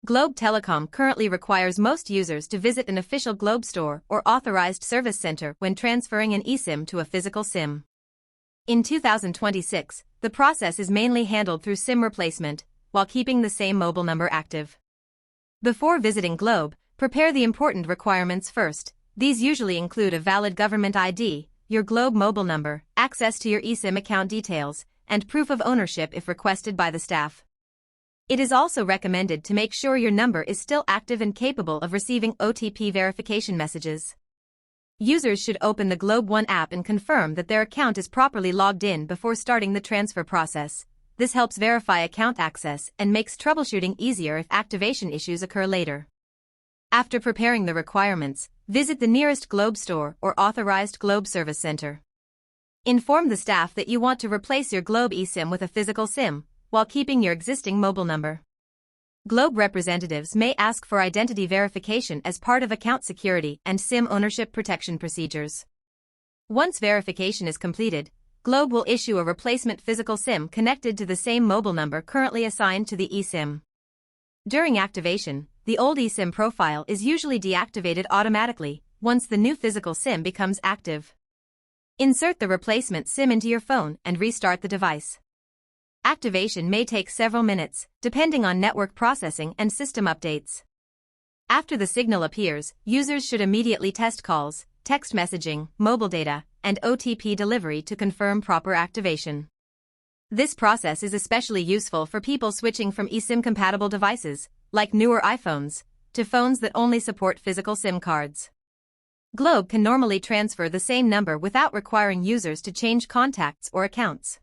Globe Telecom currently requires most users to visit an official Globe store or authorized service center when transferring an eSIM to a physical SIM. In 2026, the process is mainly handled through SIM replacement, while keeping the same mobile number active. Before visiting Globe, prepare the important requirements first. These usually include a valid government ID, your Globe mobile number, access to your eSIM account details, and proof of ownership if requested by the staff. It is also recommended to make sure your number is still active and capable of receiving OTP verification messages. Users should open the GlobeOne app and confirm that their account is properly logged in before starting the transfer process. This helps verify account access and makes troubleshooting easier if activation issues occur later. After preparing the requirements, visit the nearest Globe store or authorized Globe service center. Inform the staff that you want to replace your Globe eSIM with a physical SIM, while keeping your existing mobile number. Globe representatives may ask for identity verification as part of account security and SIM ownership protection procedures. Once verification is completed, Globe will issue a replacement physical SIM connected to the same mobile number currently assigned to the eSIM. During activation, the old eSIM profile is usually deactivated automatically once the new physical SIM becomes active. Insert the replacement SIM into your phone and restart the device. Activation may take several minutes, depending on network processing and system updates. After the signal appears, users should immediately test calls, text messaging, mobile data, and OTP delivery to confirm proper activation. This process is especially useful for people switching from eSIM-compatible devices, like newer iPhones, to phones that only support physical SIM cards. Globe can normally transfer the same number without requiring users to change contacts or accounts.